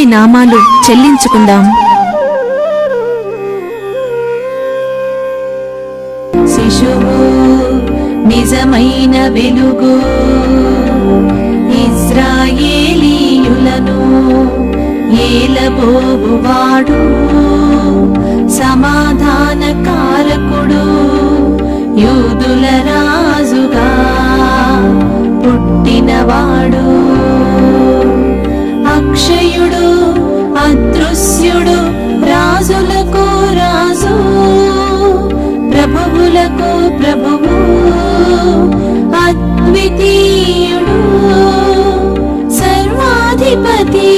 దేవుని నామాలు చెల్లించుకుందాం. శిశువు నిజమైన వెలుగు, ఇశ్రాయేలీయులను ఏలబోవువాడు, సమాధాన కారకుడు, యూదుల రాజుగా పుట్టినవాడు. అక్షయుడు అదృశ్యుడు, రాజులకు రాజు, ప్రభువులకు ప్రభువు, అద్వితీయుడు, సర్వాధిపతి,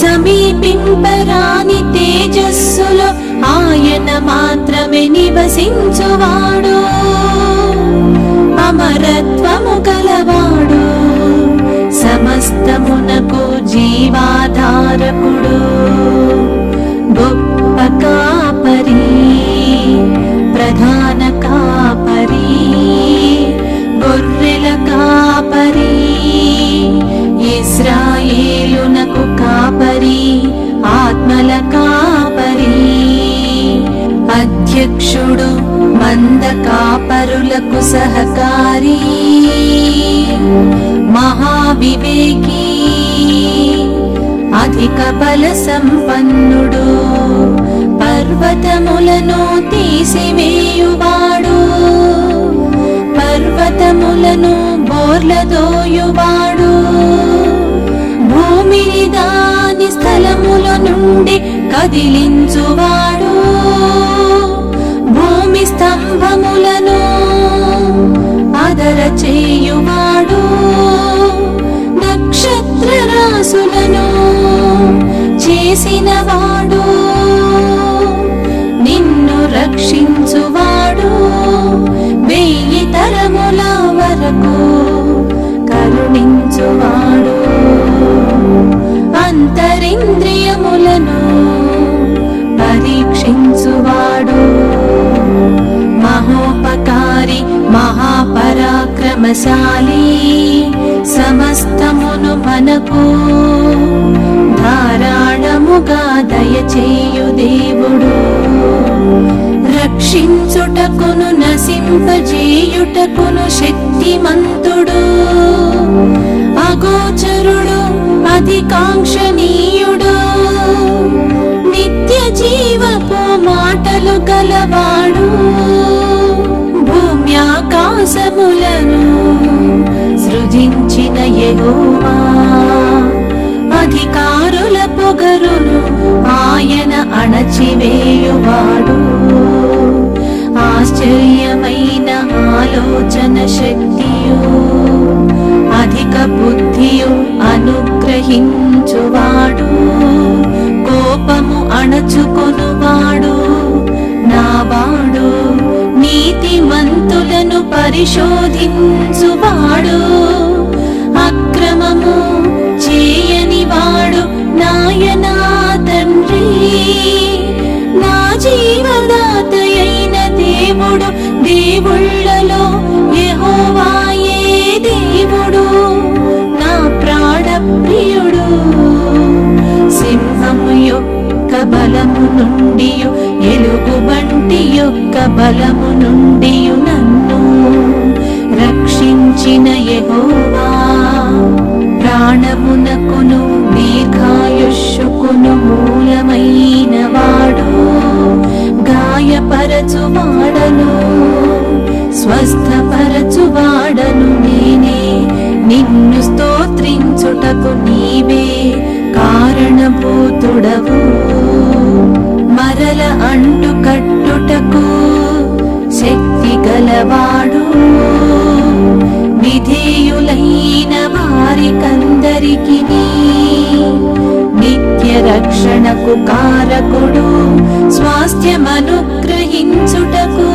సమీపింపరాని తేజస్సులో ఆయన మాత్రమే నివసించువాడు. అమరత్వము కలవాడు, సమస్తమునకు జీవాధారకుడు, గొప్ప కాపరి, ప్రధాన కాపరి, గొర్రెల కాపరి, ఇశ్రాయేలునకు కాపరి, ఆత్మల కాపరి, అధ్యక్షుడు, మంద కాపరులకు సహకారి, మహావివేకి, అధిక బల సంపన్నుడు, పర్వతములను తీసివేయువాడు, పర్వతములను బోర్లదోయువాడు, భూమిని దాని స్థలముల నుండి కదిలించువాడు, భూమి స్తంభములను అదర చేయువాడు, నక్షత్ర రాసులను చేసినవాడు, నిన్ను రక్షించువాడు, 1000 తరముల వరకు కరుణించువాడు, అంతరింద్రియములను పరీక్షించువాడు, మహోపకారి, మహాపరాక్రమశాలి, సమస్తమును మనకు ధారాళముగా దయచేయు దేవుడు, రక్షించుటకును నశింపజేయుటకును శక్తిమంతుడు, అగోచరుడు, అధికాంక్షణీయుడు, నిత్య జీవపు మాటలు గలవాడు, భూమ్యాకాశములను సృజించిన యెహోవా, అధికారుల పొగరును ఆయన అణచివేయువాడు, ఆశ్చర్యమైన ఆలోచన శక్తియు, అధిక బుద్ధియు అనుగ్రహించువాడు, కోపము అణచుకొనువాడు, నావాడు, నీతిమంతులను పరిశోధించువాడు, అక్రమము చేయనివాడు నాయనా తండ్రి, నా జీవదాతయైన దేవుడు, దేవుళ్ళలో యెహోవాయే దేవుడు, నా ప్రాణప్రియుడు, సింహము యొక్క బలము నుండి, ఎలుగుబంటి యొక్క బలము నుండి నన్ను రక్షించిన యెహోవా, ప్రాణమునకును దీర్ఘాయుష్కును మూలమైన వాడు, గాయపరచువాడను స్వస్థపరచువాడను నేనే, నిన్ను స్తోత్రించుటకు నీవే కారణభూతుడవు, మరల అంటు కట్టుటకు శక్తి గలవాడు, విధేయులైన వారికందరికి నిత్య రక్షణకు కారకుడు, స్వాస్థ్యమనుగ్రహించుటకు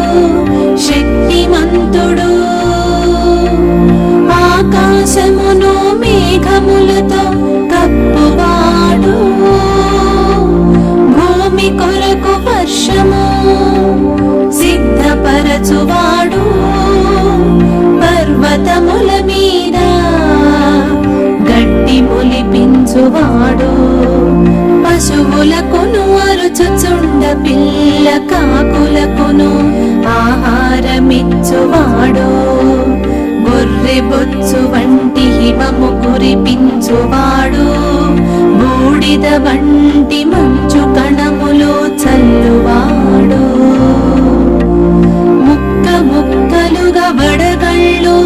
శక్తిమంతుడు, ఆకాశమును మేఘములతో కప్పువాడు, భూమి కొరకు వర్షము సిద్ధపరచువాడు, పర్వతముల మీద గడ్డి మొలిపించు కనిపెట్టువాడు పశువులకును అరుచుచుండ పిల్ల కాకులకును ఆహారమిచ్చువాడు గొర్రె బొచ్చు వంటి హిమము కురిపించువాడు బూడిద వంటి మంచు కణములు చల్లువాడు ముక్క ముక్కలుగా వడగళ్ళు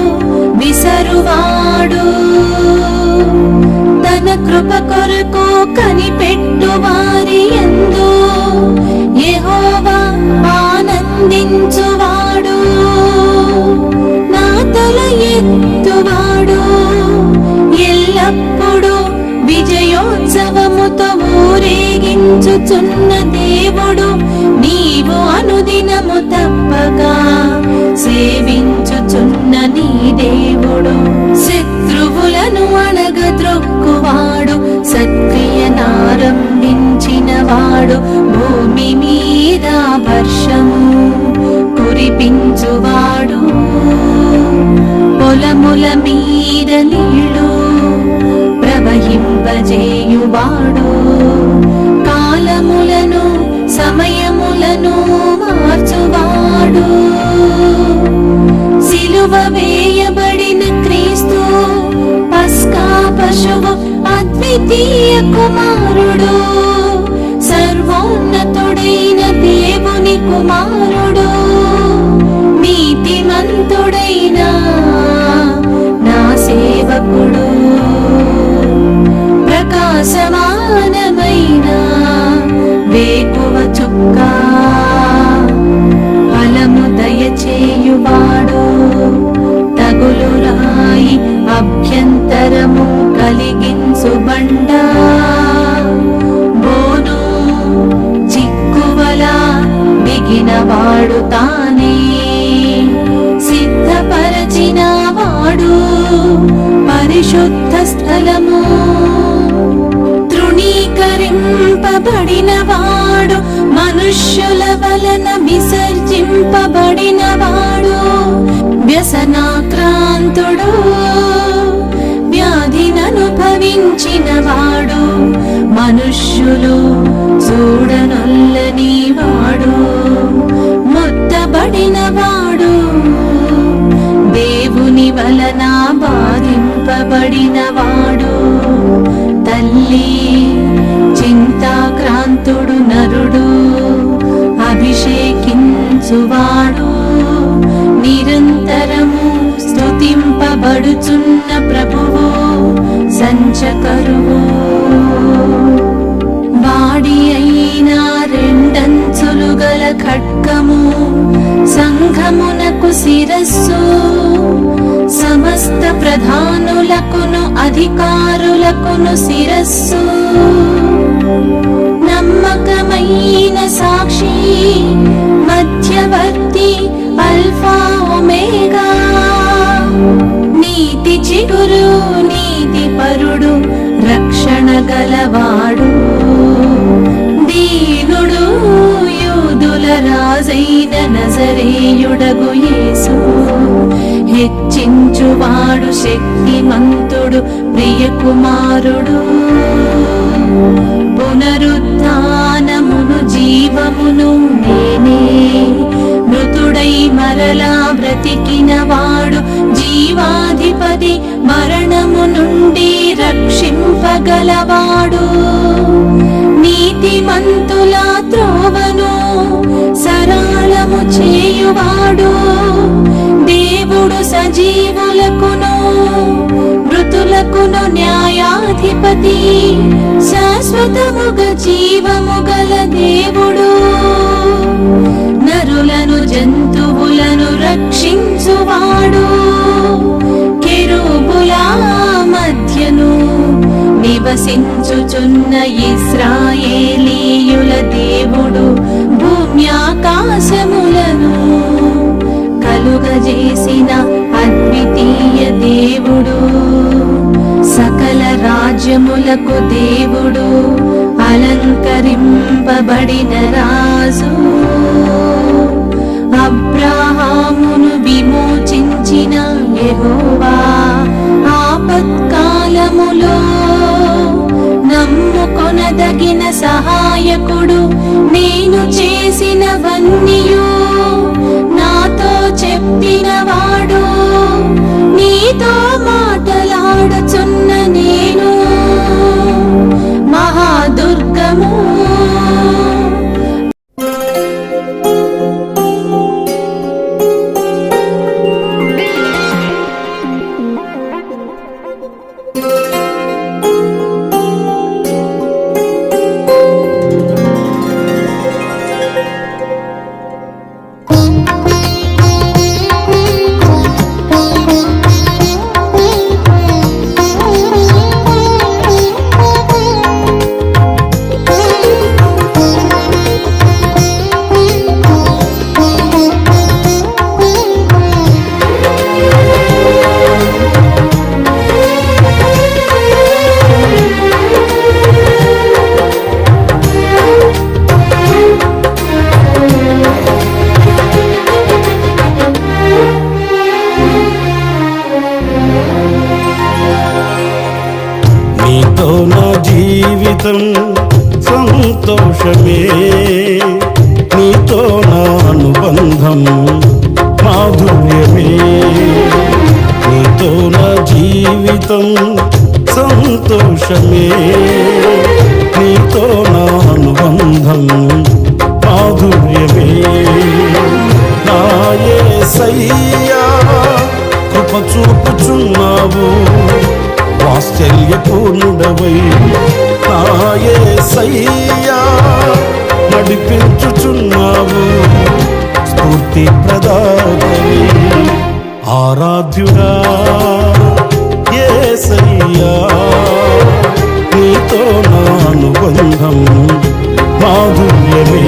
విసరువాడు తన కృప కొరకు కనిపెట్టు వారి యందు యెహోవా ఆనందించువాడు నా తల ఎత్తువాడు ఎల్లప్పుడూ విజయోత్సవముతో ఊరేగించుచున్న దేవుడు నీవు అనుదినము తప్పగా సేవించుచున్న నీ దేవుడు శత్రువులను అణగద్రొక్కువాడు సత్క్రియనారంభించిన వాడు భూమి మీద వర్షము కురిపించువాడు పొలముల మీద నీళ్ళు ప్రవహింపజేయువాడు కాలములను సమయములను మార్చువాడు సిలువ వేయబడిన క్రీస్తు పస్కా పశువు అద్వితీయ కుమారుడు సర్వోన్నతుడైన దేవుని కుమారుడు నీతిమంతుడైన నా సేవకుడు ప్రకాశమానమైన వేకువ చుక్క ఫలము దయచేయువాడు తగులు రాయి అభ్యంతరము కలిగించు బండ బోను చిక్కువల దిగినవాడు తానే సిద్ధపరచిన వాడు పరిశుద్ధ స్థలము తృణీకరింపబడిన వాడు మనుష్యుల వలన విసర్జింపబడిన వాడు వ్యసనాక్రాంతుడు వ్యాధిననుభవించిన వాడు మనుష్యులు చూడనొల్లని వాడు మొత్తబడిన వాడు దేవుని వలన బాధింపబడిన వాడు తల్లి చింతాక్రాంతుడు నరుడు అభిషేకించువాడు నిరంతరము స్తుతింపబడుచున్న ప్రభువు సంచకరువు వాడి అయిన రెండంచులు గల ఖడ్గము సంఘమునకు శిరస్సు సమస్త ప్రధానులకును అధికారులకును శిరస్సు నమ్మకమైన సాక్షి మధ్యవర్తి అల్ఫా ఒమేగా నీతి చిగురు నీతి పరుడు రక్షణ గలవాడు దీనుడు యూదుల రాజైన నజరేయుడగు యేసు హెచ్చించువాడు శక్తిమంతుడు ప్రియకుమారుడు పునరుత్థానమును జీవమును నేనే మృతుడై మరలా బ్రతికిన వాడు జీవాధిపతి మరణము నుండి రక్షింపగలవాడు నీతిమంతుల త్రోవను సరళము చేయువాడు దేవుడు సజీవులకును మృతులకును న్యాయాధిపతి శాశ్వతముగ జీవము గల దేవుడు నరులను జంతువులను రక్షించువాడు కెరూబుల మధ్యను నివసించుచున్న ఇశ్రాయేలీయుల దేవుడు భూమ్యాకాశములను కలుగజేసిన అద్వితీయ దేవుడు సకల రాజ్యములకు దేవుడు అలంకరింపబడిన రాజు అబ్రహామును విమోచించిన యెహోవా ఆపత్కాలములో కలిగిన సహాయకుడు నేను చేసినవన్నీయు నాతో చెప్పినవాడు నీతో మాటలాడుచున్న నేను మహాదుర్గము సంతోషమే నీతో నా అనుబంధం మాధుర్యమే నీతో నా జీవితం సంతోషమే నీతో నా అనుబంధం మాధుర్యమే నా యేసయ్యా కృప చూపుచున్నావు వాత్సల్యపూర్ణుడవై నా యేసయ్యా నడిపించుచున్నావు స్ఫూర్తి ప్రదాతవి ఆరాధ్యుడా యేసయ్యా నీతో నా అనుబంధం మాధుర్యమే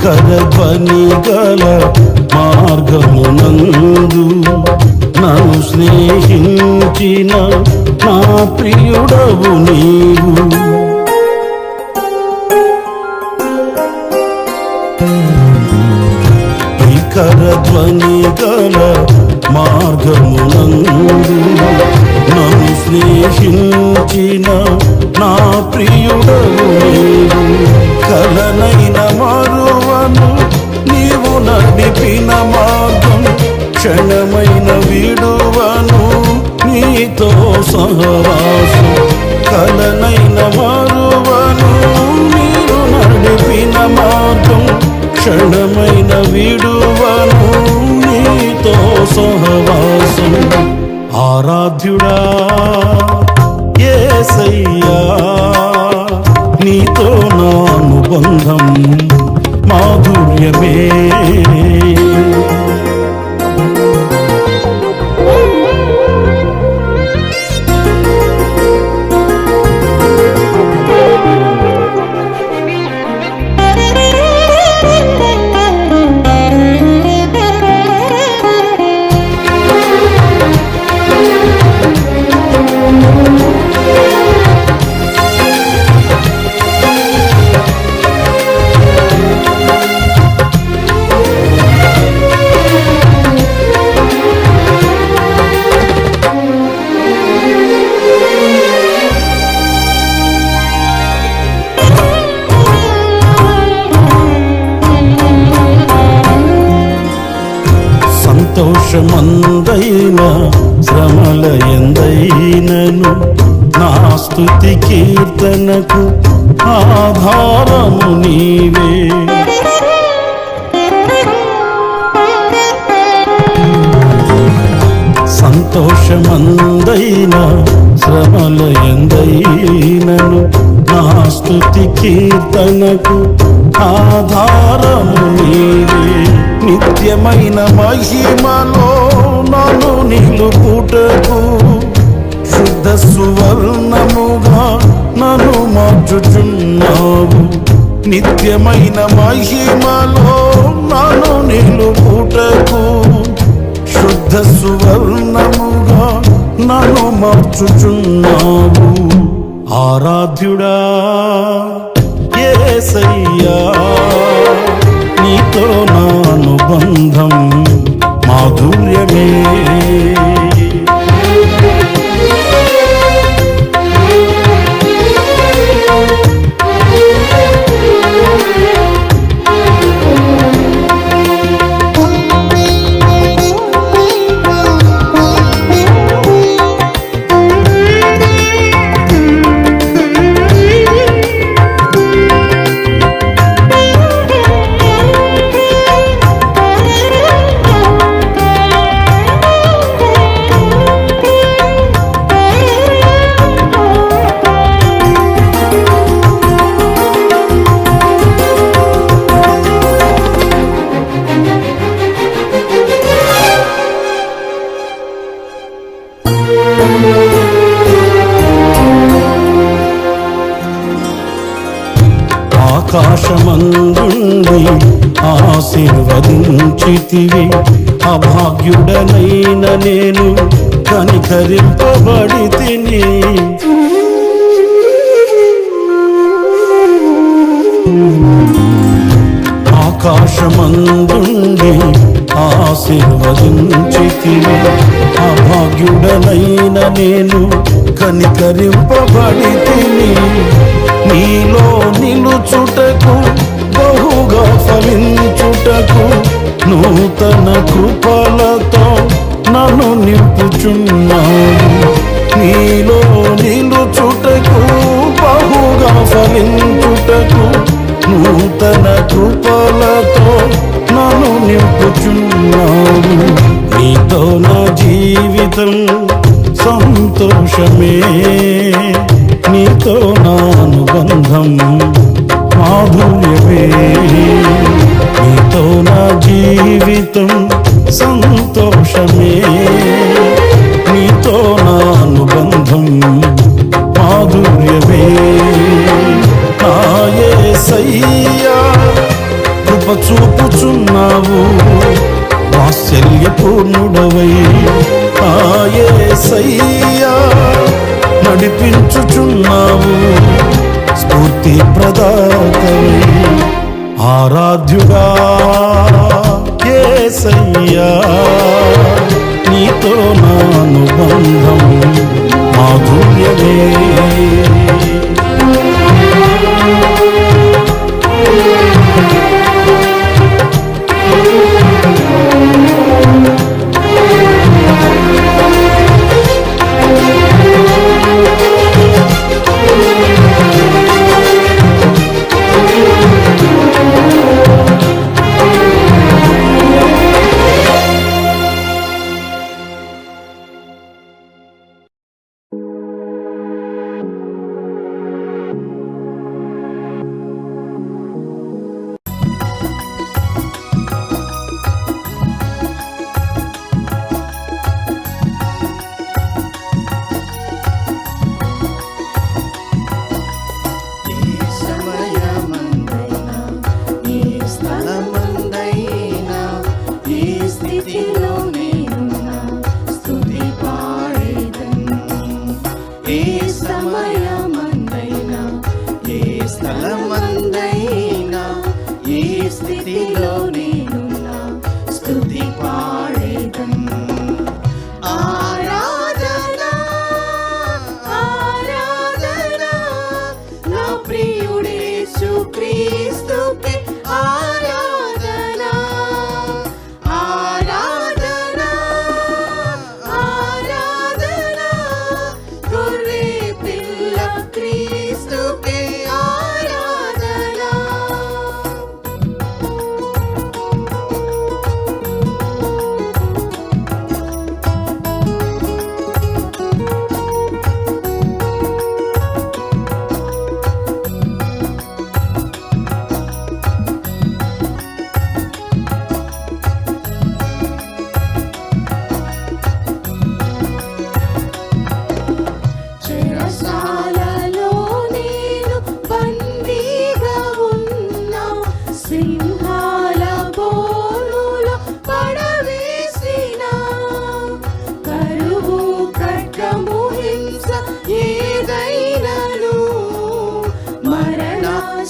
కరధ్వని గల మార్గమునందు నన్ను స్నేహించిన నా ప్రియుడవు నీవు కరధ్వని గల మార్గమునందు నన్ను స్నేహించిన నా ప్రియుడవు నీవు కలనైన మరువను నీవు నడిపిన మార్గం క్షణమైన విడువను నీతో సహవాసం కలనైన మరువను నీవు నడిపిన మార్గం క్షణమైన విడువను నీతో సహవాసం ఆరాధ్యుడా యేసయ్యా నీతో నా అనుబంధం మాధుర్యమే సంతోషమందైన శ్రమల ఎందైనను నా స్తుతి కీర్తనకు ఆధారము నీవే సంతోషమందైన శ్రమల ఎందైనను నా స్తుతి కీర్తనకు ఆధారము నీవే. నిత్యమైన మహిమలో నన్ను నిలుపుటకు శుద్ధ సువర్ణముగా నన్ను మార్చుచున్నావు. నిత్యమైన మహిమలో నన్ను నిలుపుటకు శుద్ధ సువర్ణముగా నన్ను మార్చుచున్నావు. ఆరాధ్యుడా యేసయ్యా, నీతో నా అనుబంధం మాధుర్యమే. ఆకాశమందుండి ఆశీర్వదించితివి, అభాగ్యుడనైన నేను కనికరింపబడి తిని. ఆకాశమందుండి ఆశీర్వదించితివి, అభాగ్యుడనైన నేను కనికరింపబడి తిని. నీలో నిలుచుటకు బహుగా ఫలించుటకు నూతన కృపలతో నన్ను నింపుచున్నావు. నీలో నిలుచుటకు బహుగా ఫలించుటకు నూతన కృపలతో నన్ను నింపుచున్నావు. నీతో నా జీవితం సంతోషమే, నీతో నా అనుబంధం మాధుర్యమే. నీతో నా జీవితం సంతోషమే, నీతో నా అనుబంధం మాధుర్యమే. నా యేసయ్యా కృప చూపుచున్నావు, వాత్సల్యపూర్ణుడవై. నా యేసయ్యా నడిపించుచున్నావు, స్ఫూర్తి ప్రదాతవై. ఆరాధ్యుడా యేసయ్యా, నీతో నా అనుబంధం మాధుర్యమే.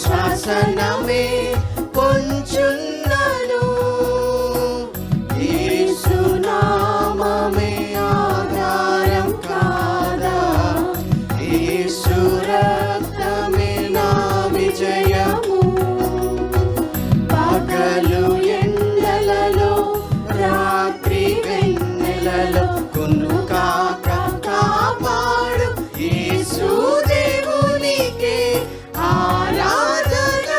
శాసనమే కొంచున్నను యేసు నామమే ఆధారం కాదా యేసు రక్తమే నా విజయము పగలు ఎండలలో రాత్రి వెన్నెలలో కొనుకాక కాపాడు యేసు దేవునికే ఆరాధన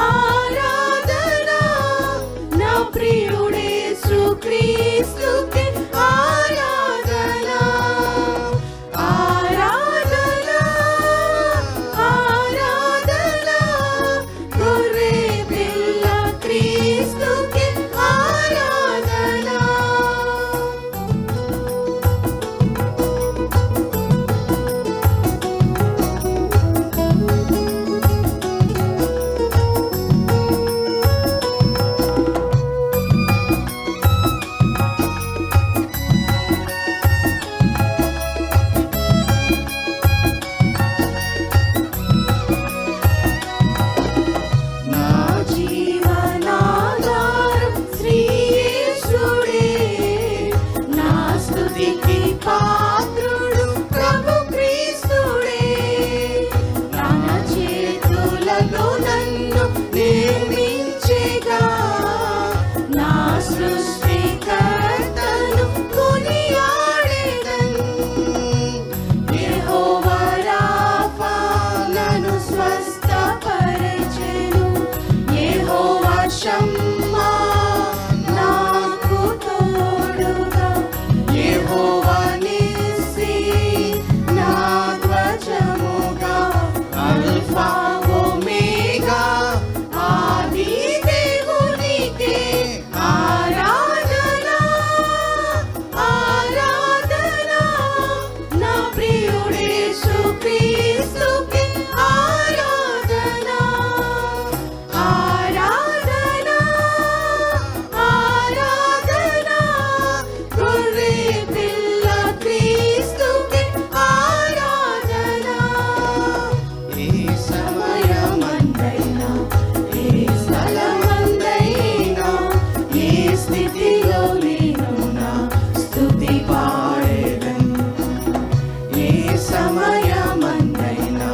ఆరాధన నా ప్రియుడేసు క్రీస్తుకే ఆరాధన ఆరాధన ఆరాధన గొర్రె పిల్ల క్రీస్తుకే ఆరాధన. నా జీవనాధారం శ్రీ యేసుడే నా స్తుతికి పాత్రుడు ప్రభు క్రీస్తుడే తన చేతులలో నన్ను నిర్మించెగా నా సృష్టికర్తను కొనియాడెదన్ యెహోవా రాఫా నన్ను స్వస్థపరచెను యెహోవా షమ్మా నాకు తోడుగా యెహోవా నిస్సి నా ధ్వజముగా అల్ఫా ఒమేగా ఆది దేవునికే ఆరాధన ఆరాధన నా ప్రియుడేసు క్రీస్తుకే ఆరాధన ఆరాధన ఆరాధన గొర్రె పిల్ల క్రీస్తుకే ఆరాధన ఈ సమయమందైనా ఈ స్థలమందైనా ఈ స్థితిలో నేను నా స్తుతి పాడేదన్ ఏ సమయమందైనా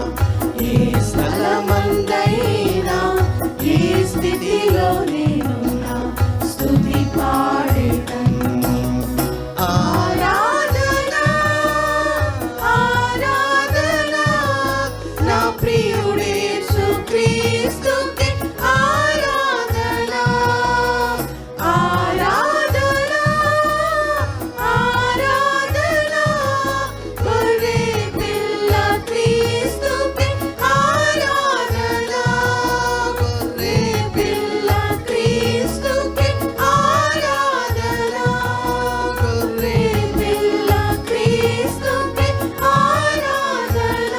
ఏ స్థలమందైనా ఏ స్థితిలో నేను నా స్తుతి పాడేదన్ ఆరాధన ఆరాధన నా ప్రియుడేసు క్రీస్తుకే ఆరాధన ఆరాధన ఆరాధన గొర్రె పిల్ల క్రీస్తుకే ఆరాధన గొర్రె పిల్ల క్రీస్తుకే ఆరాధన గొర్రె పిల్ల క్రీస్తుకే ఆరాధన.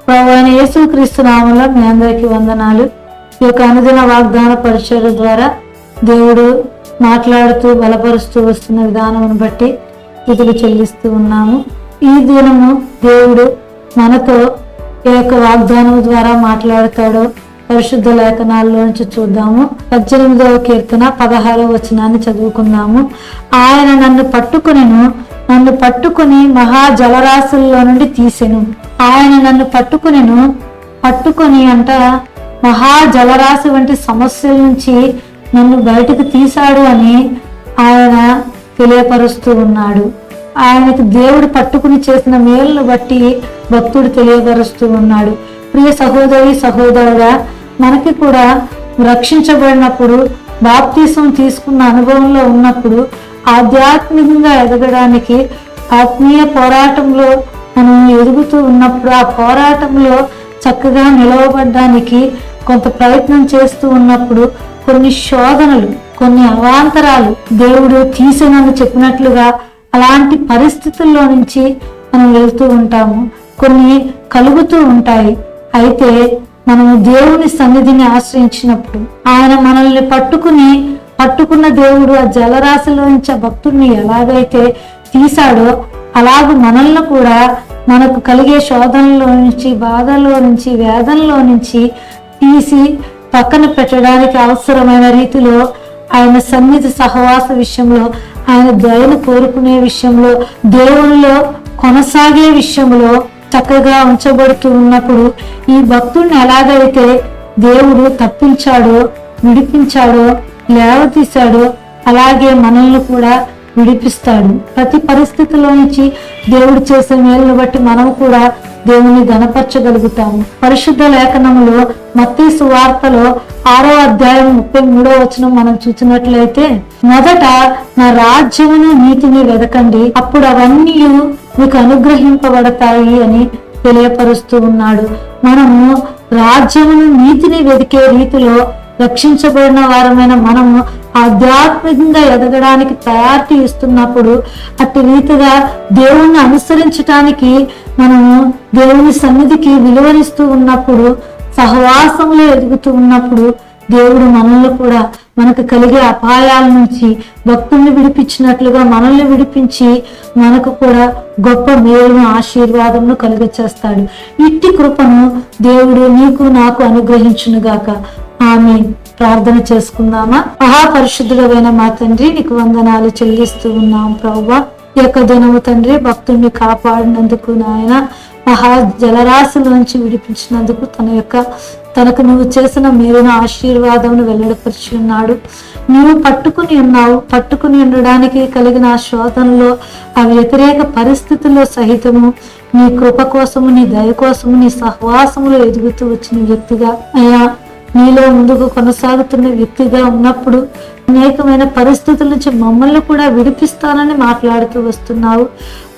ప్రభువైన యేసుక్రీస్తు నామములో మీ అందరికీ వందనాలు. ఈ యొక్క అనుదిన వాగ్దాన పరిచర్య ద్వారా దేవుడు మాట్లాడుతూ బలపరుస్తూ వస్తున్న విధానమును బట్టి స్తుతులు చెల్లిస్తూ ఉన్నాము. ఈ దినము దేవుడు మనతో ఏ యొక్క వాగ్దానం ద్వారా మాట్లాడతాడో పరిశుద్ధ లేఖనాల్లో నుంచి చూద్దాము. 18వ కీర్తన 16వ వచనాన్ని చదువుకుందాము. ఆయన నన్ను పట్టుకుని మహా జలరాశుల్లో నుండి తీసెను. ఆయన నన్ను పట్టుకొని అంట మహా జలరాశి వంటి సమస్యల నుంచి నన్ను బయటకు తీశాడు అని ఆయన తెలియపరుస్తూ ఉన్నాడు. ఆయనకు దేవుడు పట్టుకుని చేసిన మేలును బట్టి భక్తుడు తెలియపరుస్తూ ఉన్నాడు. ప్రియ సహోదరి సహోదరుడా, మనకి కూడా రక్షించబడినప్పుడు బాప్తీసం తీసుకున్న అనుభవంలో ఉన్నప్పుడు ఆధ్యాత్మికంగా ఎదగడానికి ఆత్మీయ పోరాటంలో మనం ఎదుగుతూ ఉన్నప్పుడు ఆ పోరాటంలో చక్కగా నిలవబడ్డానికి కొంత ప్రయత్నం చేస్తూ ఉన్నప్పుడు కొన్ని శోధనలు, కొన్ని అవాంతరాలు దేవుడు తీసినని చెప్పినట్లుగా అలాంటి పరిస్థితుల్లో నుంచి మనం వెళ్తూ ఉంటాము. కొన్ని కలుగుతూ ఉంటాయి. అయితే మనము దేవుని సన్నిధిని ఆశ్రయించినప్పుడు ఆయన మనల్ని పట్టుకున్న దేవుడు ఆ జలరాశిలో నుంచి ఆ భక్తుడిని ఎలాగైతే తీశాడో అలాగ మనల్ని కూడా మనకు కలిగే శోధనలో నుంచి, బాధల్లో నుంచి, వేదనలో నుంచి తీసి పక్కన పెట్టడానికి అవసరమైన రీతిలో ఆయన సన్నిధి సహవాస విషయంలో, ఆయన దయను కోరుకునే విషయంలో, దేవునిలో కొనసాగే విషయంలో చక్కగా ఉంచబడుతూ ఉన్నప్పుడు ఈ భక్తుడిని ఎలాగైతే దేవుడు తప్పించాడో, విడిపించాడో, లేవతీశాడో అలాగే మనల్ని కూడా విడిపిస్తాడు. ప్రతి పరిస్థితిలో నుంచి దేవుడు చేసే మేలును బట్టి మనం కూడా దేవుని గణపరచగలుగుతాము. పరిశుద్ధ లేఖనములో మత్తయి సువార్తలో 6వ అధ్యాయం 33వ వచనం మనం చూసినట్లయితే, మొదట నా రాజ్యమును నీతిని వెదకండి, అప్పుడు అవన్నీ మీకు అనుగ్రహింపబడతాయి అని తెలియపరుస్తూ ఉన్నాడు. మనము రాజ్యమును నీతిని వెదికే రీతిలో రక్షించబడిన వారమైన మనము ఆధ్యాత్మికంగా ఎదగడానికి ప్రయారిటీ ఇస్తున్నప్పుడు, అట్టి రీతిగా దేవుణ్ణి అనుసరించటానికి మనము దేవుని సన్నిధికి విలువనిస్తూ ఉన్నప్పుడు, సహవాసంలో ఎదుగుతూ ఉన్నప్పుడు దేవుడు మనల్ని కూడా మనకు కలిగే అపాయాల నుంచి భక్తుల్ని విడిపించినట్లుగా మనల్ని విడిపించి మనకు కూడా గొప్ప మేలును, ఆశీర్వాదమును కలుగచేస్తాడు. ఇట్టి కృపను దేవుడు నీకు నాకు అనుగ్రహించునుగాక. ఆమేన్. ప్రార్థన చేసుకుందామా? మహాపరిశుద్ధుడైన మా తండ్రి, నీకు వందనాలు చెల్లిస్తూ ఉన్నాం ప్రభువా. ఈ యొక్క దినము తండ్రి భక్తుడిని కాపాడినందుకు, నాయన మహా జలరాశిలోంచి విడిపించినందుకు, తనకు నువ్వు చేసిన మేలున ఆశీర్వాదమును వెల్లడిపరిచి ఉన్నాడు. నీవు పట్టుకుని ఉండడానికి కలిగిన ఆ శోధనలో, ఆ వ్యతిరేక పరిస్థితుల్లో సహితము నీ కృప కోసము, నీ దయ కోసము, నీ సహవాసములో ఎదుగుతూ వచ్చిన వ్యక్తిగా అయ్యా, నీలో ముందుకు కొనసాగుతున్న వ్యక్తిగా ఉన్నప్పుడు అనేకమైన పరిస్థితుల నుంచి మమ్మల్ని కూడా విడిపిస్తానని మాట్లాడుతూ వస్తున్నావు.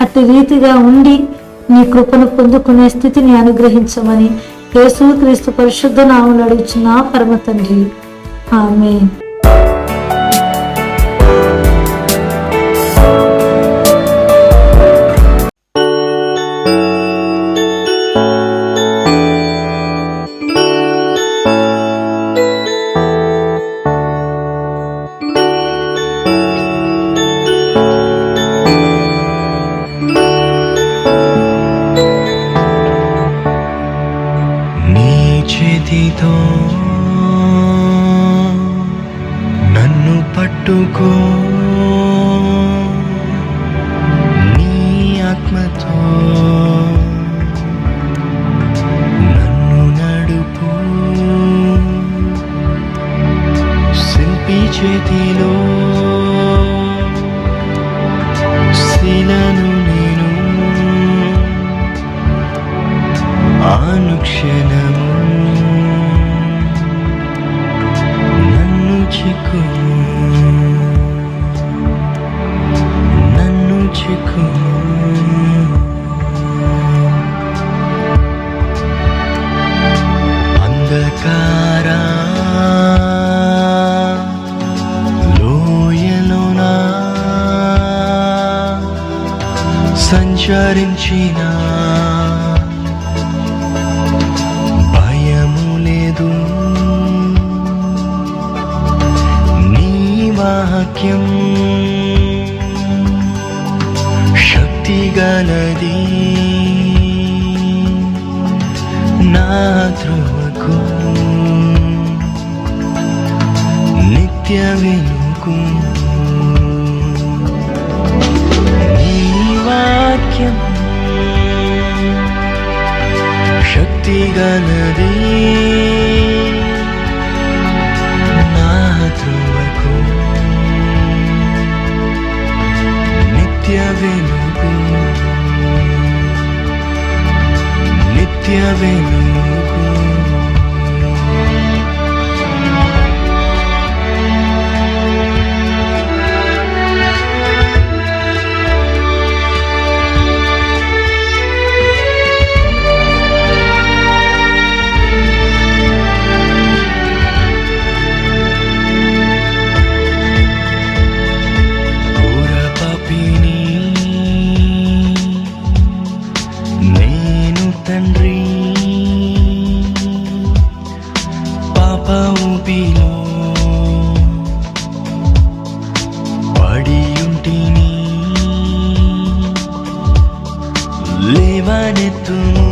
అట్టి రీతిగా ఉండి నీ కృపను పొందుకునే స్థితిని అనుగ్రహించమని యేసుక్రీస్తు పరిశుద్ధ నామములో అడుగుచున్నా పరమ తండ్రి. ఆమేన్. చేతితో నన్ను పట్టుకో, నీ ఆత్మతో నన్ను నడుపు, శిల్పి చేతిలో శిలను నేను అనుక్షణము నన్ను చిక్కుము. అంధకార లోయలోనా సంచరించిన భయము లేదు, వాక్యం శక్తి గలది, నా త్రోవకు నిత్య వెలుగు. నీ వాక్యం శక్తి గలది, నా త్రోవకు నిత్య వెలుగు, నిత్య వెలుగు. తండ్రి ఊపిలో పడియుంటిని లేవనెత్తుము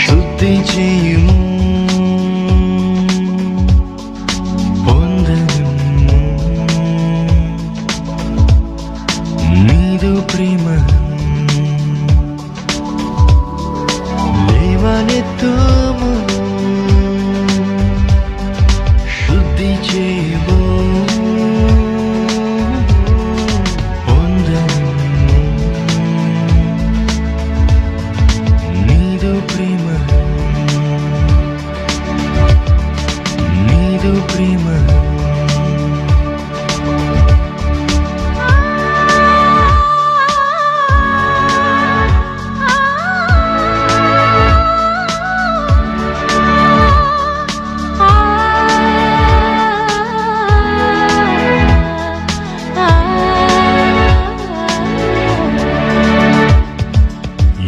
శుద్ధి చేయుము పొందను నీదు ప్రేమ లేవనెత్తుము శుద్ధి చేయము పొందను నీదు ప్రేమ నీదు ప్రేమ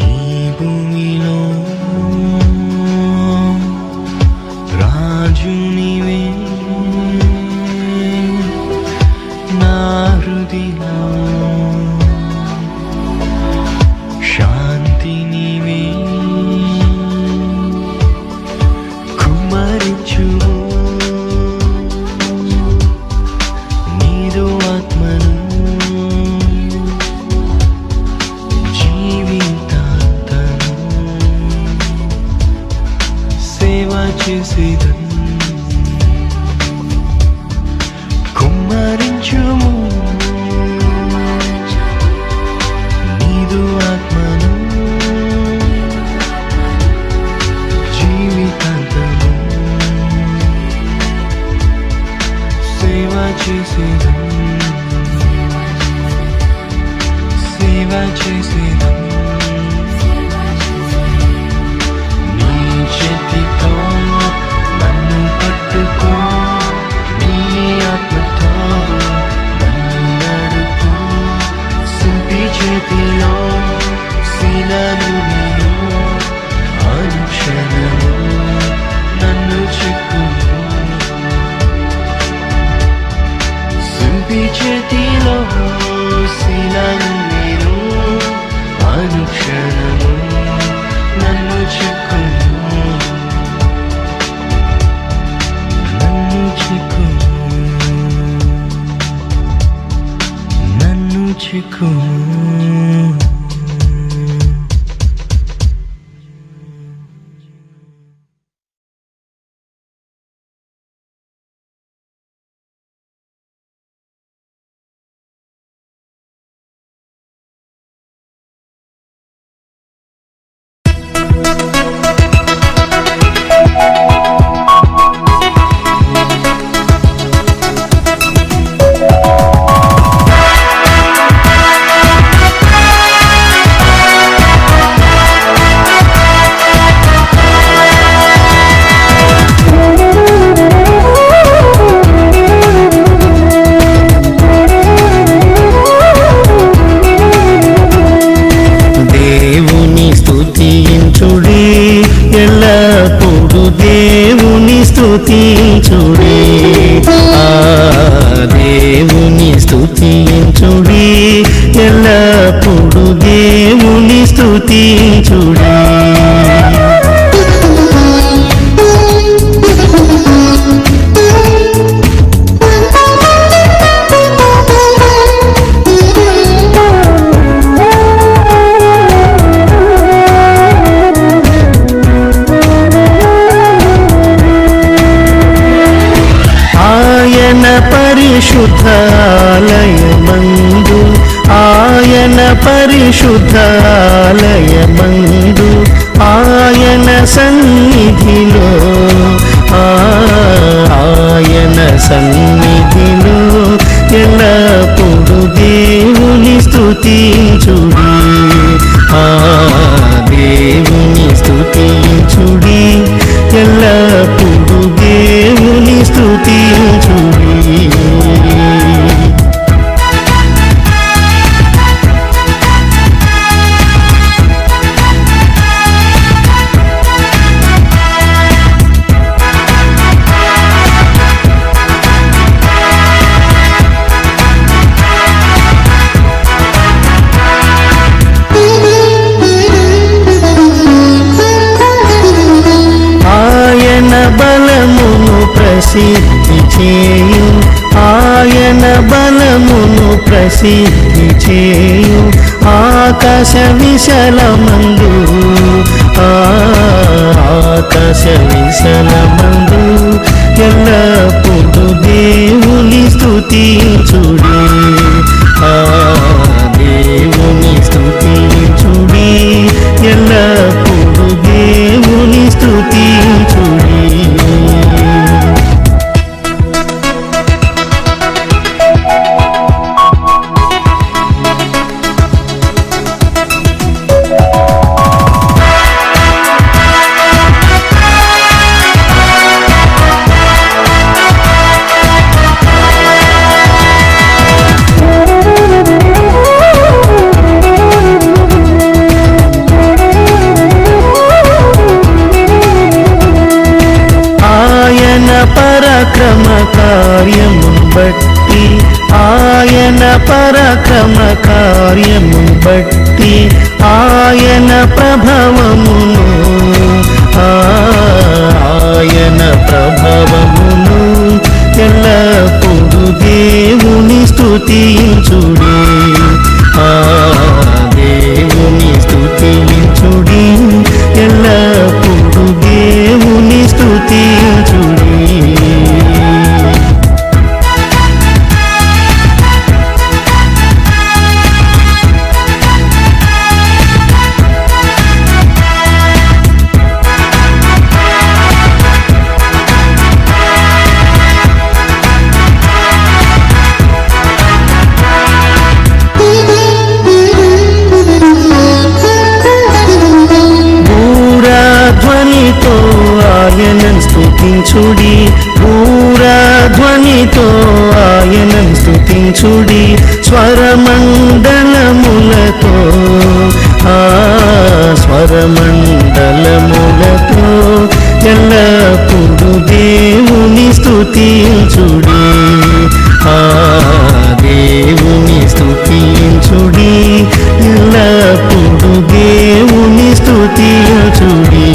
ఈ భూమిలో రాజు నీవే నా హృదయలో శాంతి నీవే కుమ్మరించుము నీదు ఆత్మను జీవితాంతము సేవ చేసేదను కుమ్మరించుము నీదు ఆత్మను జీవితాంతము సేవ చేసేదను సేవ చేసేదను నీ చేతితో నన్ను పట్టుకో నీ ఆత్మతో నన్ను నడుపు సింపి చేతిలో శిలను నేను అనుక్షణము నన్ను చెక్కుము సింపి చేతిలో శిలను నేను అనుక్షణము నన్ను చెక్కుము నన్ను చెక్కుము నన్ను చెక్కుము దేవుని స్తుతించుడి ఎల్లప్పుడు దేవుని స్తుతించుడి దేవుని స్తుతించుడి ఎల్లప్పుడు దేవుని స్తుతించుడి ఆయన పరిశుద్ధాలయమందు ఆయన పరిశుద్ధాలయమందు ఆయన సన్నిధిలో ఆయన సన్నిధిలో ఎల్లప్పుడు దేవుని స్తుతించుడి దేవుని స్తుతించుడి ఎల్లప్పుడు దేవుని స్తుతించుడి చేయు ఆయన బలమును ప్రసిద్ధి చేయు ఆకాశ విశలమందు ఆకాశ విశలమందు ఎల్లప్పుడు దేవుని స్తుతించుడి దేవుని స్తుతించుడి ఎల్లప్పుడు దేవుని స్తుతించుడి. పరక్రమ కార్యమును బట్టి ఆయన పరక్రమ కార్యమును బట్టి ఆయన ప్రభావమును ఆయన ప్రభావమును ఎల్లప్పుడు దేవుని స్తుతించుడి దేవుని స్తుతించుడి ఎల్లప్పుడు దేవుని స్తుతించుడి. ఆయనను స్తుతించుడి పూరధ్వనితో ఆయనను స్తుతించుడి స్వరమండలములతో స్వరమండలములతో ఎల్లప్పుడు దేవుని స్తుతించుడి దేవుని స్తుతించుడి ఎల్లప్పుడు దేవుని స్తుతించుడి.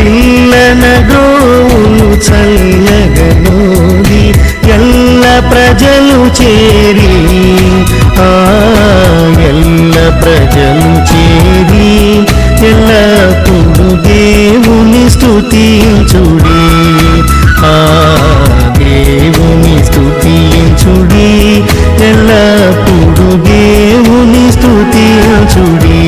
పిల్లన గోవులు చల్లగనోది ఎల్ల ప్రజలు చేరి ఎల్ల ప్రజలు చేరి ఎల్లప్పుడు దేవుని స్తుతించుడి దేవుని స్తుతించుడి ఎల్లప్పుడు దేవుని స్తుతించుడి.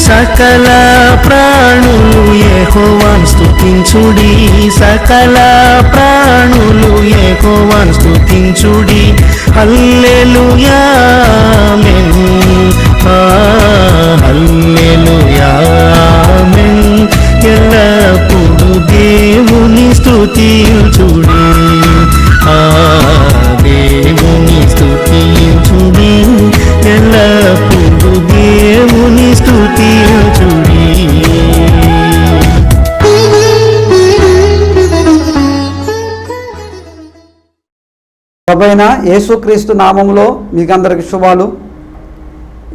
సకల ప్రాణులు యెహోవాను స్తుతించుడి సకల ప్రాణులు యెహోవాను స్తుతించుడి హల్లెలూయా ఆమేన్ హల్లెలూయా ఆమేన్ ఎల్లప్పుడు దేవుని స్తుతించుడి దేవుని స్తుతించుడి ఎల్లప్పుడు దేవుని స్తుతించుడి. ప్రభువైన యేసుక్రీస్తు నామములో మీకందరికి శుభాలు.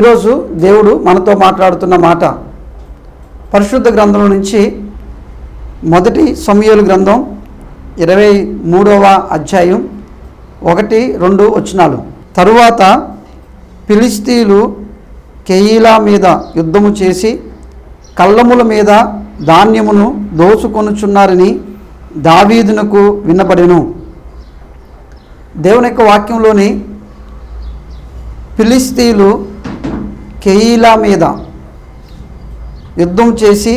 ఈరోజు దేవుడు మనతో మాట్లాడుతున్న మాట పరిశుద్ధ గ్రంథం నుంచి మొదటి సమూయేలు గ్రంథం 23వ అధ్యాయం 1-2 వచనాలు. తరువాత ఫిలిష్తీయులు కెయీలా మీద యుద్ధము చేసి కళ్ళముల మీద ధాన్యమును దోచుకొనుచున్నారని దావీదునకు వినపడెను. దేవుని యొక్క వాక్యంలోని ఫిలిష్తీయులు కెయీలా మీద యుద్ధం చేసి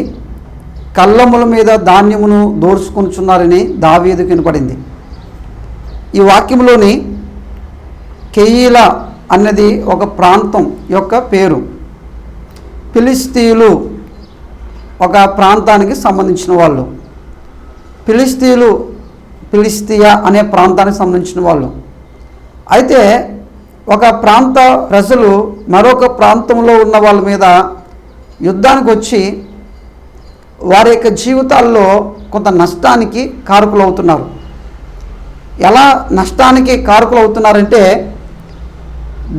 కళ్ళముల మీద ధాన్యమును దోచుకొనుచున్నారని దావీదుకు వినపడింది. ఈ వాక్యంలోని కెయీలా అన్నది ఒక ప్రాంతం యొక్క పేరు. ఫిలిస్తీయులు ఒక ప్రాంతానికి సంబంధించిన వాళ్ళు. ఫిలిస్తియా అనే ప్రాంతానికి సంబంధించిన వాళ్ళు. అయితే ఒక ప్రాంత ప్రజలు మరొక ప్రాంతంలో ఉన్న వాళ్ళ మీద యుద్ధానికి వచ్చి వారి యొక్క జీవితాల్లో కొంత నష్టానికి కారకులు అవుతున్నారు. ఎలా నష్టానికి కారకులు అవుతున్నారంటే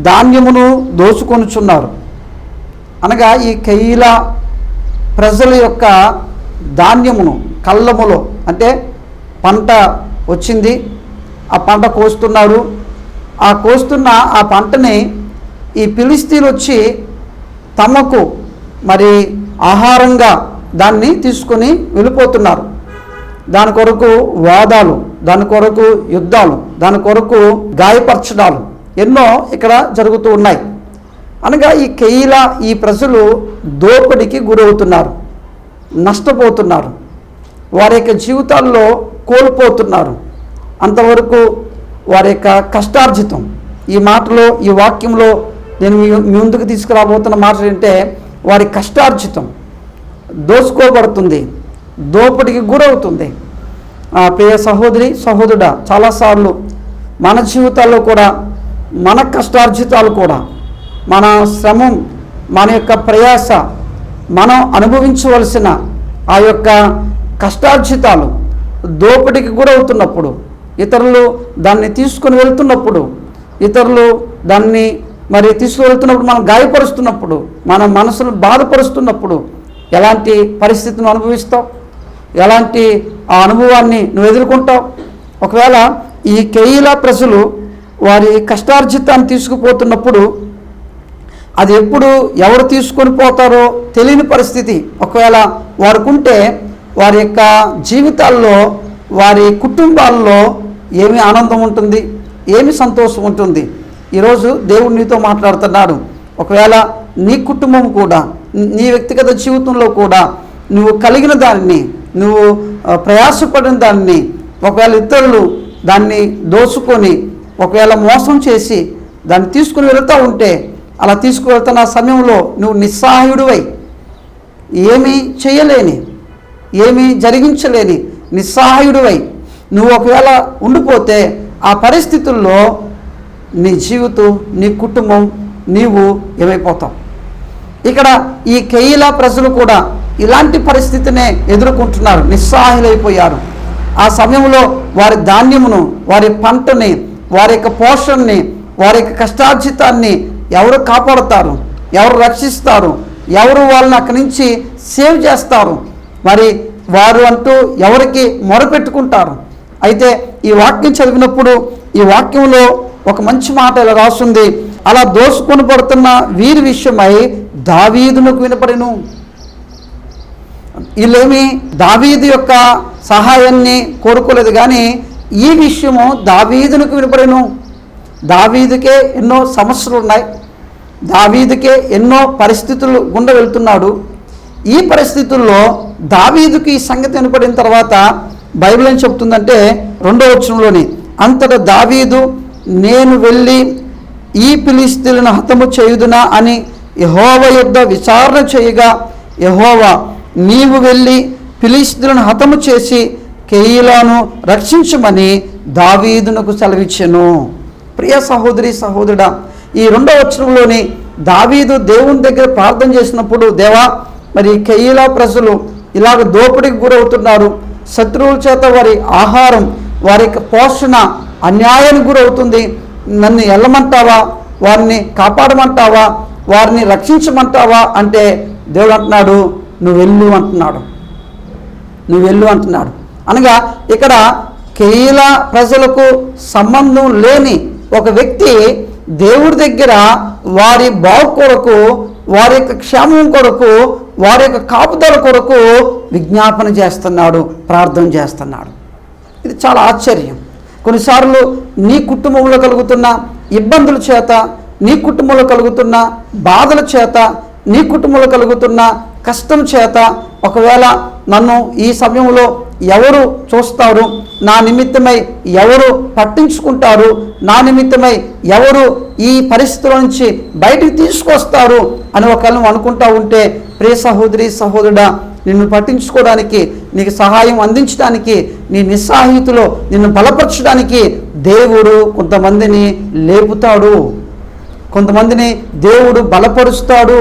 ధాన్యమును దోచుకొనుచున్నారు. అనగా ఈ కెయీలా ప్రజల యొక్క ధాన్యమును కళ్ళములో, అంటే పంట వచ్చింది, ఆ పంట కోస్తున్నారు. ఆ కోస్తున్న ఆ పంటని ఈ ఫిలిస్తీయులు వచ్చి తమకు మరి ఆహారంగా దాన్ని తీసుకొని వెళ్ళిపోతున్నారు. దాని కొరకు వాదాలు, దాని కొరకు యుద్ధాలు, దాని కొరకు గాయపరచడాలు ఎన్నో ఇక్కడ జరుగుతూ ఉన్నాయి. అనగా ఈ కెయీలా ఈ ప్రజలు దోపిడికి గురవుతున్నారు, నష్టపోతున్నారు, వారి యొక్క జీవితాల్లో కోల్పోతున్నారు. అంతవరకు వారి యొక్క కష్టార్జితం, ఈ మాటలో ఈ వాక్యంలో నేను మీ ముందుకు తీసుకురాబోతున్న మాట ఏంటంటే వారి కష్టార్జితం దోచుకోబడుతుంది, దోపిడికి గురవుతుంది. ప్రియ సహోదరి సహోదరుడా, చాలాసార్లు మన జీవితాల్లో కూడా మన కష్టార్జితాలు కూడా, మన శ్రమం, మన యొక్క ప్రయాస, మనం అనుభవించవలసిన ఆ యొక్క కష్టార్జితాలు దోపిడికి గురవుతున్నప్పుడు, ఇతరులు దాన్ని తీసుకుని వెళ్తున్నప్పుడు, ఇతరులు దాన్ని మరి తీసుకువెళ్తున్నప్పుడు మనం గాయపరుస్తున్నప్పుడు, మన మనసును బాధపరుస్తున్నప్పుడు ఎలాంటి పరిస్థితిని అనుభవిస్తావు? ఎలాంటి ఆ అనుభవాన్ని నువ్వు ఎదుర్కొంటావు? ఒకవేళ ఈ కెయీలా ప్రజలు వారి కష్టార్జితాన్ని తీసుకుపోతున్నప్పుడు అది ఎప్పుడు ఎవరు తీసుకొని పోతారో తెలియని పరిస్థితి ఒకవేళ వారికి ఉంటే వారి యొక్క జీవితాల్లో, వారి కుటుంబాల్లో ఏమి ఆనందం ఉంటుంది, ఏమి సంతోషం ఉంటుంది? ఈరోజు దేవుడు నీతో మాట్లాడుతున్నాడు. ఒకవేళ నీ కుటుంబం కూడా, నీ వ్యక్తిగత జీవితంలో కూడా నువ్వు కలిగిన దాన్ని, నువ్వు ప్రయాసపడిన దాన్ని ఒకవేళ ఇతరులు దాన్ని దోచుకొని ఒకవేళ మోసం చేసి దాన్ని తీసుకుని వెళుతూ ఉంటే, అలా తీసుకువెళ్తున్న సమయంలో నువ్వు నిస్సహాయుడివై, ఏమీ చేయలేని, ఏమీ జరిగించలేని నిస్సహాయుడివై నువ్వు ఒకవేళ ఉండిపోతే ఆ పరిస్థితుల్లో నీ జీవితం, నీ కుటుంబం, నీవు ఏమైపోతావు? ఇక్కడ ఈ కెయీలా ప్రజలు కూడా ఇలాంటి పరిస్థితినే ఎదుర్కొంటున్నారు, నిస్సహాయులైపోయారు. ఆ సమయంలో వారి ధాన్యమును, వారి పంటని, వారి యొక్క పోషణని, వారి యొక్క కష్టార్జితాన్ని ఎవరు కాపాడుతారు? ఎవరు రక్షిస్తారు? ఎవరు వాళ్ళని అక్కడి నుంచి సేవ్ చేస్తారు? మరి వారు అంటూ ఎవరికి మొరపెట్టుకుంటారు? అయితే ఈ వాక్యం చదివినప్పుడు ఈ వాక్యంలో ఒక మంచి మాట ఇలా రాస్తుంది, అలా దోసుకొని పడుతున్న వీరి విషయమై దావీదునకు వినపడెను. వీళ్ళేమి దావీదు యొక్క సహాయాన్ని కోరుకోలేదు, కానీ ఈ విషయము దావీదునకు వినపడెను. దావీదుకే ఎన్నో సమస్యలు ఉన్నాయి, దావీదుకే ఎన్నో పరిస్థితులు గుండా వెళ్తున్నాడు. ఈ పరిస్థితుల్లో దావీదుకి ఈ సంగతి వినపడిన తర్వాత బైబిల్ ఏం చెప్తుందంటే 2వ వచనంలోని, అంతటా దావీదు నేను వెళ్ళి ఈ ఫిలిష్తీయులను హతము చేయుదునా అని యెహోవా యొద్ద విచారణ చేయగా, యెహోవా నీవు వెళ్ళి ఫిలిష్తీయులను హతము చేసి కెయీలాను రక్షించమని దావీదునకు సెలవిచ్చెను. ప్రియ సహోదరి సహోదరుడా, ఈ 2వ వచనంలోని దావీదు దేవుని దగ్గర ప్రార్థన చేసినప్పుడు, దేవా మరి కెయీలా ప్రజలు ఇలాగ దోపిడికి గురవుతున్నారు, శత్రువుల చేత వారి ఆహారం, వారి యొక్క పోషణ అన్యాయానికి గురవుతుంది, నన్ను వెళ్ళమంటావా, వారిని కాపాడమంటావా, వారిని రక్షించమంటావా అంటే దేవుడు అంటున్నాడు నువ్వు వెళ్ళు అంటున్నాడు, నువ్వు వెళ్ళు అంటున్నాడు. అనగా ఇక్కడ కెయీలా ప్రజలకు సంబంధం లేని ఒక వ్యక్తి దేవుడి దగ్గర వారి బాగు కొరకు, వారి యొక్క క్షేమం కొరకు, వారి యొక్క కాపుదల కొరకు విజ్ఞాపన చేస్తున్నాడు, ప్రార్థన చేస్తున్నాడు. ఇది చాలా ఆశ్చర్యం. కొన్నిసార్లు నీ కుటుంబంలో కలుగుతున్న ఇబ్బందుల చేత, నీ కుటుంబంలో కలుగుతున్న బాధల చేత, నీ కుటుంబంలో కలుగుతున్న కష్టం చేత ఒకవేళ నన్ను ఈ సమయంలో ఎవరు చూస్తారు, నా నిమిత్తమై ఎవరు పట్టించుకుంటారు, నా నిమిత్తమై ఎవరు ఈ పరిస్థితుల నుంచి బయటికి తీసుకొస్తారు అని ఒకవేళ నువ్వు అనుకుంటా ఉంటే, ప్రియ సహోదరి సహోదరుడా, నిన్ను పట్టించుకోవడానికి, నీకు సహాయం అందించడానికి, నీ నిస్సహాయితలో నిన్ను బలపరచడానికి దేవుడు కొంతమందిని లేపుతాడు, కొంతమందిని దేవుడు బలపరుస్తాడు,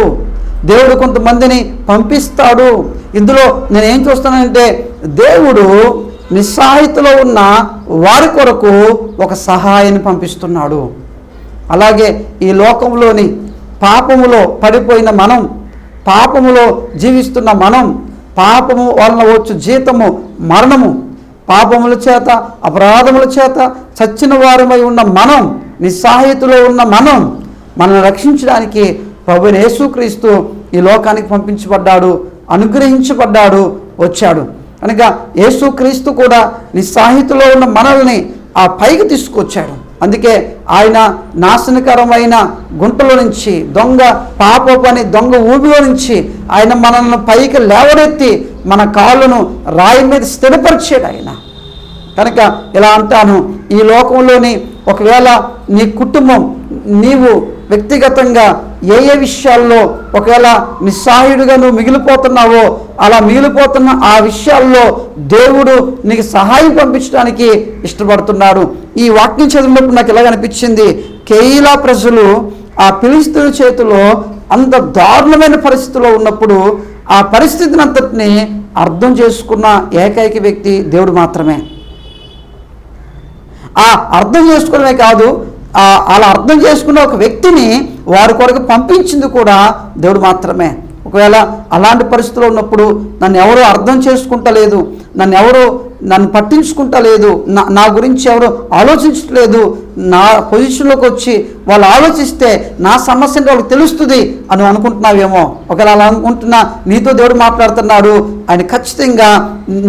దేవుడు కొంతమందిని పంపిస్తాడు. ఇందులో నేనేం చూస్తానంటే, దేవుడు నిస్సహాయతలో ఉన్న వారి కొరకు ఒక సహాయాన్ని పంపిస్తున్నాడు. అలాగే ఈ లోకంలోని పాపములో పడిపోయిన మనం, పాపములో జీవిస్తున్న మనం, పాపము వలన వచ్చు జీతము మరణము, పాపముల చేత అపరాధముల చేత చచ్చిన వారమై ఉన్న మనం, నిస్సహాయతలో ఉన్న మనల్ని రక్షించడానికి ప్రభువైన యేసుక్రీస్తు ఈ లోకానికి పంపించబడ్డాడు, అనుగ్రహించబడ్డాడు, వచ్చాడు. కనుక యేసుక్రీస్తు కూడా నిస్సహాయతలో ఉన్న మనల్ని ఆ పైకి తీసుకొచ్చాడు. అందుకే ఆయన నాశనకరమైన గుంటలో నుంచి, దొంగ పాపని దొంగ ఊబిలో నుంచి ఆయన మనల్ని పైకి లేవనెత్తి మన కాళ్ళను రాయి మీద స్థిరపరిచాడు ఆయన. కనుక ఇలా అంటాను, ఈ లోకంలోని ఒకవేళ నీ కుటుంబం, నీవు వ్యక్తిగతంగా ఏ విషయాల్లో ఒకవేళ నిస్సహాయుడిగా నువ్వు మిగిలిపోతున్నావో, అలా మిగిలిపోతున్న ఆ విషయాల్లో దేవుడు నీకు సహాయం పంపించడానికి ఇష్టపడుతున్నాడు. ఈ వాక్యం చదివినప్పుడు నాకు ఇలాగ అనిపించింది, కెయీలా ప్రజలు ఆ ఫిలిష్తీయుల చేతిలో అంత దారుణమైన పరిస్థితిలో ఉన్నప్పుడు ఆ పరిస్థితిని అంతటిని అర్థం చేసుకున్న ఏకైక వ్యక్తి దేవుడు మాత్రమే. ఆ అర్థం చేసుకోవడమే కాదు, అలా అర్థం చేసుకున్న ఒక వ్యక్తిని వారి కొరకు పంపించింది కూడా దేవుడు మాత్రమే. ఒకవేళ అలాంటి పరిస్థితుల్లో ఉన్నప్పుడు నన్ను ఎవరు అర్థం చేసుకుంటలేదు, నన్ను పట్టించుకుంటలేదు, నా గురించి ఎవరు ఆలోచించట్లేదు, నా పొజిషన్లోకి వచ్చి వాళ్ళు ఆలోచిస్తే నా సమస్య వాళ్ళకి తెలుస్తుంది అని అనుకుంటున్నావేమో. ఒకవేళ అలా అనుకుంటున్నా, నీతో దేవుడు మాట్లాడుతున్నాడు. ఆయన ఖచ్చితంగా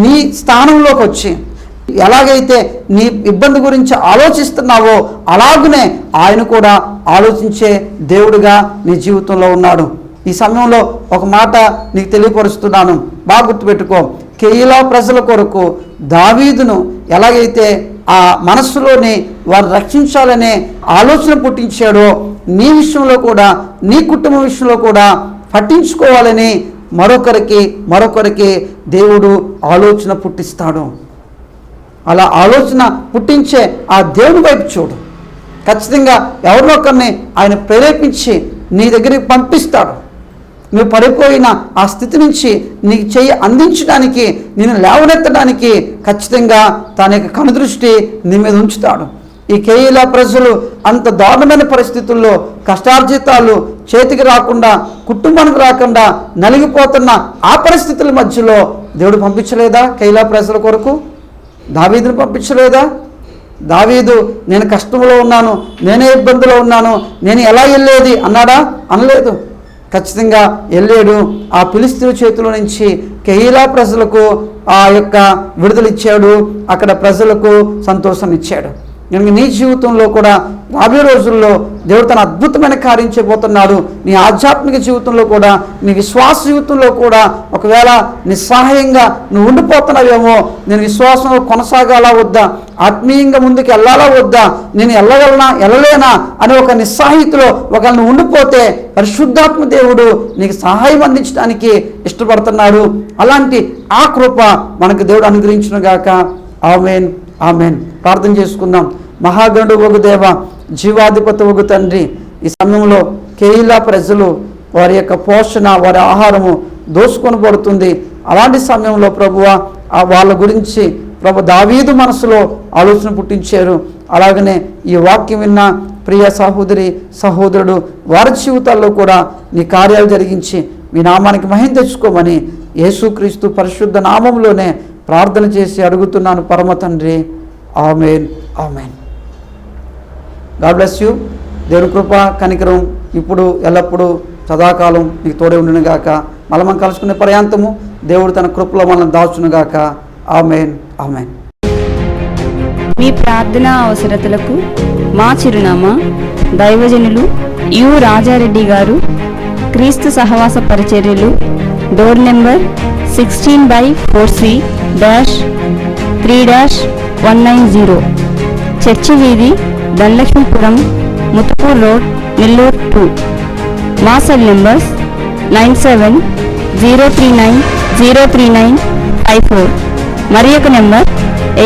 నీ స్థానంలోకి వచ్చి ఎలాగైతే నీ ఇబ్బంది గురించి ఆలోచిస్తున్నావో అలాగనే ఆయన కూడా ఆలోచించే దేవుడిగా నీ జీవితంలో ఉన్నాడు. ఈ సమయంలో ఒక మాట నీకు తెలియపరుస్తున్నాను, బాగా గుర్తుపెట్టుకో. కెయీలా ప్రజల కొరకు దావీదును ఎలాగైతే ఆ మనస్సులోని వారు రక్షించాలనే ఆలోచన పుట్టించాడో, నీ విషయంలో కూడా, నీ కుటుంబం విషయంలో కూడా పట్టించుకోవాలని మరొకరికి దేవుడు ఆలోచన పుట్టిస్తాడు. అలా ఆలోచన పుట్టించే ఆ దేవుని వైపు చూడు. ఖచ్చితంగా ఎవరినో ఒకరిని ఆయన ప్రేరేపించి నీ దగ్గరికి పంపిస్తాడు. నువ్వు పడిపోయిన ఆ స్థితి నుంచి నీకు చెయ్యి అందించడానికి, నిన్ను లేవనెత్తడానికి ఖచ్చితంగా తన యొక్క కనుదృష్టి నీ మీద ఉంచుతాడు. ఈ కెయీలా ప్రజలు అంత దారుణమైన పరిస్థితుల్లో, కష్టార్జితాలు చేతికి రాకుండా, కుటుంబానికి రాకుండా నలిగిపోతున్న ఆ పరిస్థితుల మధ్యలో దేవుడు పంపించలేదా కెయీలా ప్రజల కొరకు? దావీదును పంపించలేదా? దావీదు నేను కష్టంలో ఉన్నాను, నేనే ఇబ్బందిలో ఉన్నాను, నేను ఎలా వెళ్ళేది అన్నాడా? అనలేదు. ఖచ్చితంగా వెళ్ళాడు. ఆ ఫిలిష్తీయుల చేతిలో నుంచి కెయీలా ప్రజలకు ఆ యొక్క విడుదల ఇచ్చాడు, అక్కడ ప్రజలకు సంతోషాన్ని ఇచ్చాడు. కనుక నీ జీవితంలో కూడా రాబోయే రోజుల్లో దేవుడు తన అద్భుతమైన కార్యం చేయబోతున్నాడు. నీ ఆధ్యాత్మిక జీవితంలో కూడా, నీ విశ్వాస జీవితంలో కూడా ఒకవేళ నిస్సహాయంగా నువ్వు ఉండిపోతున్నావేమో, నేను విశ్వాసంలో కొనసాగాలా వద్దా, ఆత్మీయంగా ముందుకు వెళ్ళాలా వద్దా, నేను వెళ్ళలేనా అని ఒక నిస్సహాయితలో ఒకవేళ నువ్వు ఉండిపోతే పరిశుద్ధాత్మ దేవుడు నీకు సహాయం అందించడానికి ఇష్టపడుతున్నాడు. అలాంటి ఆ కృప మనకు దేవుడు అనుగ్రహించును గాక. ఆమేన్, ఆమేన్. ప్రార్థన చేసుకుందాం. మహాగణుడు వగు దేవ, జీవాధిపతి వగు తండ్రి, ఈ సమయంలో కెయీలా ప్రజలు వారి యొక్క పోషణ, వారి ఆహారము దోసుకొని పడుతుంది. అలాంటి సమయంలో ప్రభువా వాళ్ళ గురించి దావీదు మనసులో ఆలోచన పుట్టించారు. అలాగనే ఈ వాక్యం విన్న ప్రియ సహోదరి సహోదరుడు వారి జీవితాల్లో కూడా నీ కార్యాలు జరిగించి మీ నామానికి మహిమ తెచ్చుకోమని యేసుక్రీస్తు పరిశుద్ధ నామంలోనే ప్రార్థన చేసి అడుగుతున్నాను పరమ తండ్రి. Amen, amen. God bless you. దేవుని కృప కనికరం ఇప్పుడు ఎల్లప్పుడూ సదాకాలం నీకు తోడే ఉండును గాక. మళ్ళీ మనం కలుసుకునే పర్యాంతము దేవుడు తన కృపలో మనల్ని దాచును గాక. ఆమేన్, ఆమేన్. మీ ప్రార్థనా అవసరతలకు మా చిరునామా దైవజనులు యు రాజారెడ్డి గారు, క్రీస్తు సహవాస పరిచర్యలు, డోర్ నెంబర్ 16/4C-3-190, చర్చి వీధి, ధనలక్ష్మీపురం, ముతుకూర్ రోడ్, నెల్లూరు 2. మా సెల్ నంబర్స్ 97-039-03954, మరి ఒక నెంబర్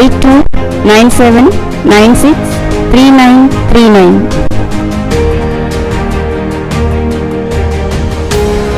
8297963939.